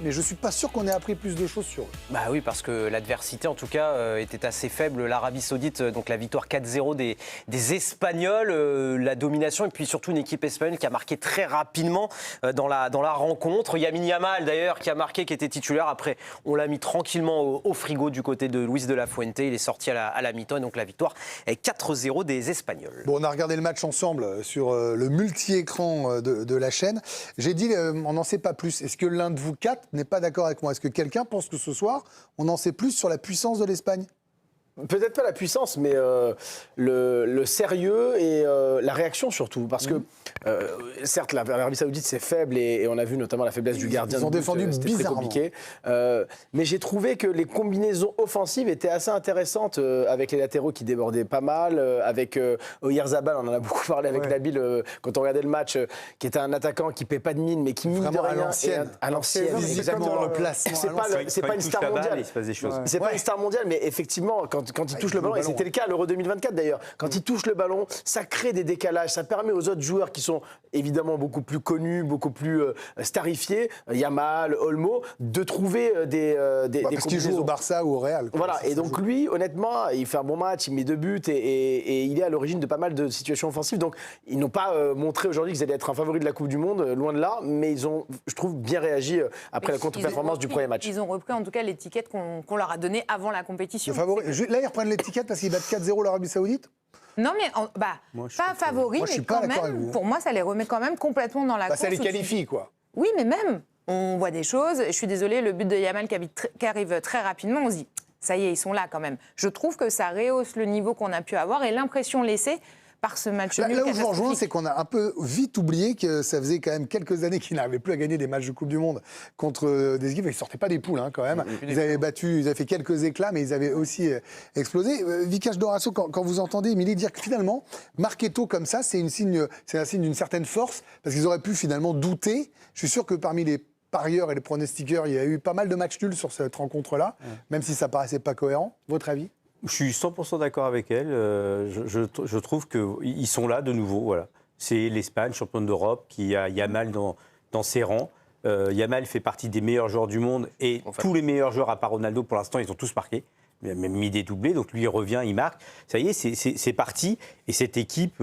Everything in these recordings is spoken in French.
mais je ne suis pas sûr qu'on ait appris plus de choses sur eux. Bah oui, parce que l'adversité, en tout cas, était assez faible. L'Arabie Saoudite, donc la victoire 4-0 des Espagnols, la domination, et puis surtout une équipe espagnole qui a marqué très rapidement dans la rencontre. Yamin Yamal, d'ailleurs, qui a marqué, qui était titulaire. Après, on l'a mis tranquillement au frigo du côté de Luis de la Fuente. Il est sorti à la mi-temps, et donc la victoire est 4-0 des Espagnols. Bon, on a regardé le match ensemble sur le multi-écran de la chaîne. J'ai dit, on n'en sait pas plus. Est-ce que l'un de vous quatre n'est pas d'accord avec moi? Est-ce que quelqu'un pense que ce soir, on en sait plus sur la puissance de l'Espagne? Peut-être pas la puissance, mais le sérieux et la réaction surtout. Parce que, certes, l'Arabie Saoudite, c'est faible et on a vu notamment la faiblesse du gardien. Ils ont défendu c'était très compliqué. Mais j'ai trouvé que les combinaisons offensives étaient assez intéressantes avec les latéraux qui débordaient pas mal, avec Oyarzabal, on en a beaucoup parlé avec Nabil quand on regardait le match, qui était un attaquant qui ne paie pas de mine, mais qui mine de rien. À l'ancienne. Exactement, le placement. C'est pas une star mondiale. Il se passe des choses. C'est pas une star mondiale, mais effectivement, quand il touche le ballon, et c'était le cas à l'Euro 2024 d'ailleurs, quand il touche le ballon, ça crée des décalages, ça permet aux autres joueurs qui sont évidemment beaucoup plus connus, beaucoup plus starifiés, Yamal, Olmo, de trouver des parce qu'il joue au Barça ou au Real. Voilà, et donc lui, honnêtement, il fait un bon match, il met 2 buts et il est à l'origine de pas mal de situations offensives. Donc ils n'ont pas montré aujourd'hui qu'ils allaient être un favori de la Coupe du Monde, loin de là, mais ils ont, je trouve, bien réagi après la contre-performance du premier match. Ils ont repris en tout cas l'étiquette qu'on leur a donnée avant la compétition. Là, ils reprennent l'étiquette parce qu'ils battent 4-0 l'Arabie Saoudite. Non, mais pas favori, mais quand même, pour moi, ça les remet quand même complètement dans la course. Ça les qualifie, quoi. Oui, mais même, on voit des choses. Je suis désolée, le but de Yamal qui arrive très rapidement, on se dit, ça y est, ils sont là quand même. Je trouve que ça rehausse le niveau qu'on a pu avoir et l'impression laissée par ce match nul. Là où je vous rejoins, c'est qu'on a un peu vite oublié que ça faisait quand même quelques années qu'ils n'arrivaient plus à gagner des matchs de Coupe du Monde contre des équipes. Ils ne sortaient pas des poules, quand même. Ils avaient fait quelques éclats, mais ils avaient aussi explosé. Vikash Dorasso, quand vous entendez Émilie dire que finalement, marquer tôt comme ça, c'est un signe d'une certaine force, parce qu'ils auraient pu finalement douter. Je suis sûr que parmi les parieurs et les pronostiqueurs, il y a eu pas mal de matchs nuls sur cette rencontre-là, même si ça paraissait pas cohérent. Votre avis ? Je suis 100% d'accord avec elle. Je trouve qu'ils sont là de nouveau. Voilà. C'est l'Espagne, championne d'Europe, qui a Yamal dans ses rangs. Yamal fait partie des meilleurs joueurs du monde et tous les meilleurs joueurs, à part Ronaldo, pour l'instant, ils ont tous marqué. Il a même mis des doublés, donc lui, il revient, il marque. Ça y est, c'est parti. Et cette équipe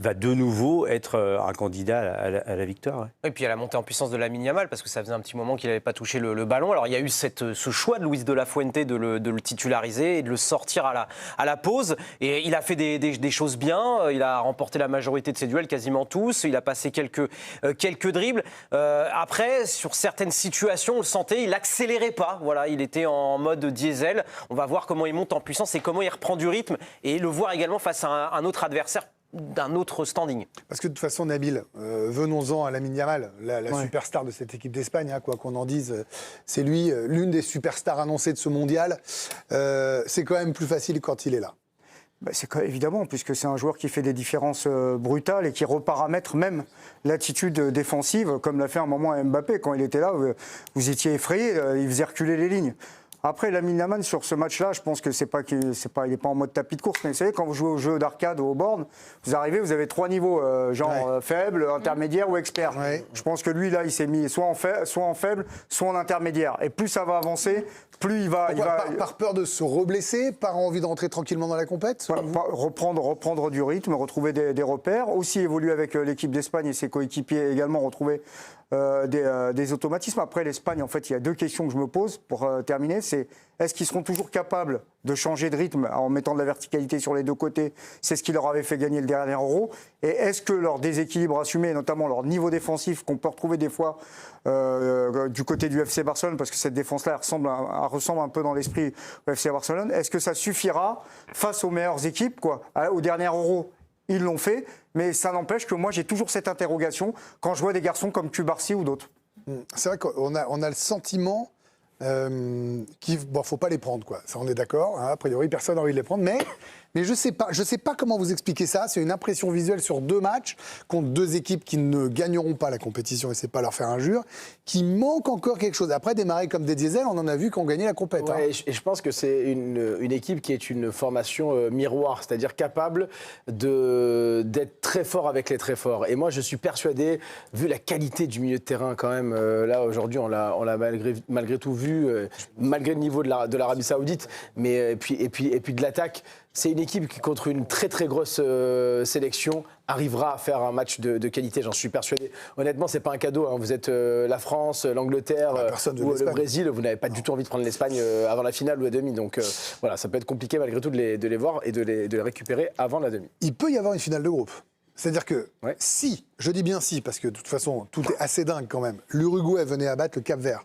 va de nouveau être un candidat à la victoire. Ouais. Et puis il y a la montée en puissance de Lamine Yamal, parce que ça faisait un petit moment qu'il n'avait pas touché le ballon. Alors il y a eu ce choix de Luis de la Fuente de le titulariser et de le sortir à la pause. Et il a fait des choses bien. Il a remporté la majorité de ses duels, quasiment tous. Il a passé quelques dribbles. Après, sur certaines situations, on le sentait, il n'accélérait pas. Voilà, il était en mode diesel. On va voir comment il monte en puissance et comment il reprend du rythme. Et le voir également face à un autre adversaire d'un autre standing. Parce que de toute façon, Nabil, venons-en à Lamine Yamal, la superstar de cette équipe d'Espagne, quoi qu'on en dise, c'est lui, l'une des superstars annoncées de ce mondial. C'est quand même plus facile quand il est là. Évidemment, puisque c'est un joueur qui fait des différences brutales et qui reparamètre même l'attitude défensive, comme l'a fait un moment à Mbappé. Quand il était là, vous étiez effrayés, il faisait reculer les lignes. Après, Lamine Yamal, sur ce match-là, je pense que il n'est pas en mode tapis de course. Mais vous savez, quand vous jouez au jeu d'arcade ou au board, vous arrivez, vous avez 3 niveaux, faible, intermédiaire ou expert. Ouais. Je pense que lui, là, il s'est mis soit en faible, soit en intermédiaire. Et plus ça va avancer, plus il va... Par peur de se reblesser, par envie de rentrer tranquillement dans la compète reprendre du rythme, retrouver des repères. Aussi évoluer avec l'équipe d'Espagne et ses coéquipiers également, retrouver des automatismes. Après, l'Espagne, en fait, il y a 2 questions que je me pose pour terminer. C'est est-ce qu'ils seront toujours capables de changer de rythme en mettant de la verticalité sur les 2 côtés? C'est ce qui leur avait fait gagner le dernier Euro. Et est-ce que leur déséquilibre assumé, notamment leur niveau défensif qu'on peut retrouver des fois du côté du FC Barcelone, parce que cette défense-là ressemble un peu dans l'esprit au FC Barcelone, est-ce que ça suffira face aux meilleures équipes, au dernier Euro? Ils l'ont fait, mais ça n'empêche que moi j'ai toujours cette interrogation quand je vois des garçons comme Cubarsí ou d'autres. C'est vrai qu'on a le sentiment qu'il ne faut pas les prendre, Ça, on est d'accord. A priori, personne n'a envie de les prendre. Mais Mais je sais pas comment vous expliquer ça. C'est une impression visuelle sur 2 matchs contre 2 équipes qui ne gagneront pas la compétition, et c'est pas leur faire injure, qui manque encore quelque chose. Après, démarrer comme des diesels, on en a vu qu'on gagnait la compétition. Ouais, et je pense que c'est une équipe qui est une formation miroir, c'est-à-dire capable d'être très fort avec les très forts. Et moi, je suis persuadé, vu la qualité du milieu de terrain quand même, là aujourd'hui, on l'a malgré tout vu, malgré le niveau de l'Arabie Saoudite, mais et puis de l'attaque. C'est une équipe qui, contre une très très grosse sélection, arrivera à faire un match de qualité, j'en suis persuadé. Honnêtement, c'est pas un cadeau, hein. Vous êtes la France, l'Angleterre ou le Brésil, vous n'avez pas du tout envie de prendre l'Espagne avant la finale ou la demi. Donc voilà, ça peut être compliqué malgré tout de les voir et de les récupérer avant la demi. Il peut y avoir une finale de groupe. C'est-à-dire que si, je dis bien si, parce que de toute façon, tout est assez dingue quand même, l'Uruguay venait abattre le Cap-Vert.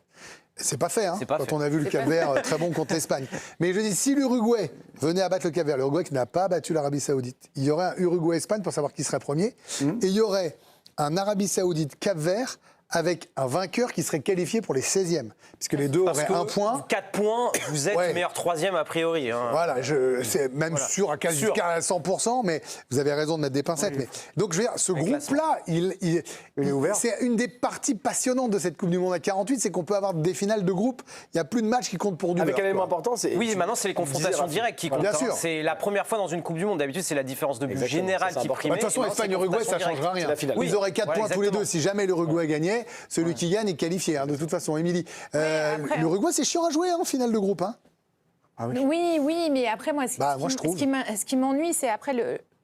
C'est pas fait, hein, quand on a vu le Cap-Vert très bon contre l'Espagne. Mais je dis, si l'Uruguay venait abattre le Cap-Vert, l'Uruguay qui n'a pas battu l'Arabie Saoudite, il y aurait un Uruguay-Espagne pour savoir qui serait premier, et il y aurait un Arabie Saoudite-Cap-Vert avec un vainqueur qui serait qualifié pour les 16e. Puisque les deux auraient 1 point. 4 points, vous êtes meilleur 3e a priori. Hein. Voilà, c'est même sûr à quasi à 100%, mais vous avez raison de mettre des pincettes. Mais, donc je veux dire, ce groupe-là, il est ouvert. C'est une des parties passionnantes de cette Coupe du Monde à 48, c'est qu'on peut avoir des finales de groupe, il n'y a plus de matchs qui comptent pour du beurre. Avec un élément important, c'est... Oui, maintenant c'est les confrontations directes qui comptent. Bien sûr. C'est la première fois dans une Coupe du Monde. D'habitude, c'est la différence de but générale qui prime. De toute façon, Espagne-Uruguay, ça ne changera rien. Ils auraient 4 points tous les deux. Si jamais l'Uruguay gagnait, celui qui gagne est qualifié, hein, de toute façon. Émilie, l'Uruguay, c'est chiant à jouer en finale de groupe. Hein. Ah oui, mais après, moi, ce qui m'ennuie, c'est après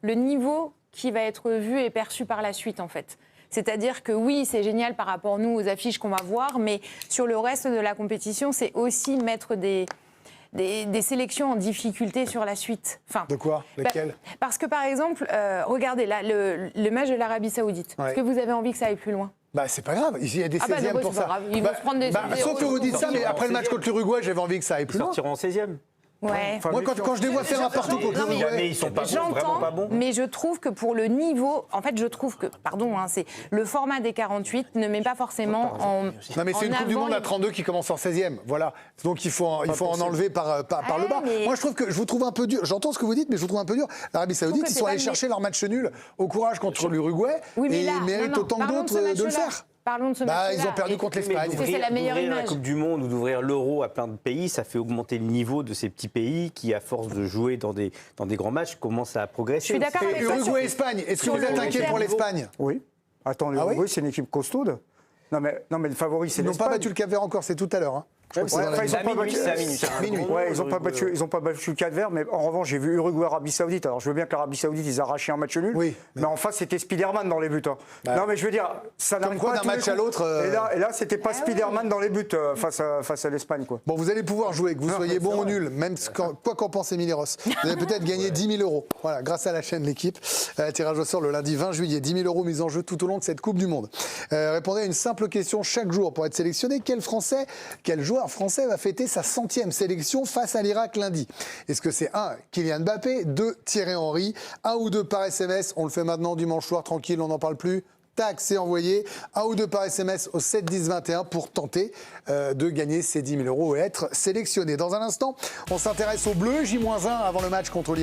le niveau qui va être vu et perçu par la suite, en fait. C'est-à-dire que oui, c'est génial par rapport, nous, aux affiches qu'on va voir, mais sur le reste de la compétition, c'est aussi mettre des sélections en difficulté sur la suite. Enfin, de quoi? Lesquelles? Parce que, par exemple, regardez, là, le match de l'Arabie Saoudite. Est-ce que vous avez envie que ça aille plus loin? Bah, c'est pas grave, il y a des 16e pour ça. Ils vont se prendre des... Sauf que vous dites ça, mais après le match contre l'Uruguay, j'avais envie que ça aille plus loin. Ils sortiront en 16e. Ouais. Enfin, moi, quand je les vois faire un partout contre l'Uruguay, ils sont pas bons, vraiment pas bons. Mais je trouve que pour le niveau, en fait, je trouve que, pardon, hein, c'est le format des 48 ne met pas forcément en. Non, mais c'est une Coupe du Monde à 32 qui commence en 16e. Voilà. Donc il faut en enlever par le bas. Mais... Moi, je trouve que je vous trouve un peu dur. J'entends ce que vous dites, mais je vous trouve un peu dur. L'Arabie Saoudite, ils sont allés chercher leur match nul au courage contre l'Uruguay. Et ils méritent autant que d'autres de le faire. Parlons de ce match-là. Ils ont perdu contre l'Espagne. C'est la meilleure image. La Coupe du Monde ou d'ouvrir l'Euro à plein de pays, ça fait augmenter le niveau de ces petits pays qui, à force de jouer dans des grands matchs, commencent à progresser. Je suis d'accord avec ça. Uruguay-Espagne, est-ce que vous êtes inquiet pour l'Espagne? Oui. Attends, l'Uruguay, c'est une équipe costaude. Non, mais le favori, c'est l'Espagne. Ils n'ont pas battu le Cap-Vert encore, c'est tout à l'heure. Hein. Ils n'ont pas battu le Cap-Vert, mais en revanche, j'ai vu Uruguay-Arabie Saoudite. Alors, je veux bien que l'Arabie Saoudite, ils arrachaient un match nul. Oui. Mais en face, c'était Spiderman dans les buts. Non, mais je veux dire, ça n'arrive pas d'un match à l'autre. Et là, c'était pas Spiderman dans les buts face à l'Espagne, quoi. Bon, vous allez pouvoir jouer, que vous soyez bon ou nul, même quoi qu'en pense Émilie Ross. Vous allez peut-être gagner 10 000 €. Voilà, grâce à la chaîne L'équipe. Tirage au sort le lundi 20 juillet. 10 000 € mis en jeu tout au long de cette Coupe du Monde. Répondez à une simple question chaque jour pour être sélectionné. Quel joueur français va fêter sa 100e sélection face à l'Irak lundi? Est-ce que c'est 1, Kylian Mbappé, 2, Thierry Henry, 1 ou 2 par SMS? On le fait maintenant dimanche soir, tranquille, on n'en parle plus. Tac, c'est envoyé. 1 ou 2 par SMS au 7 10 21 pour tenter de gagner ces 10 000 € et être sélectionné. Dans un instant, on s'intéresse au bleu, J-1 avant le match contre l'Irak.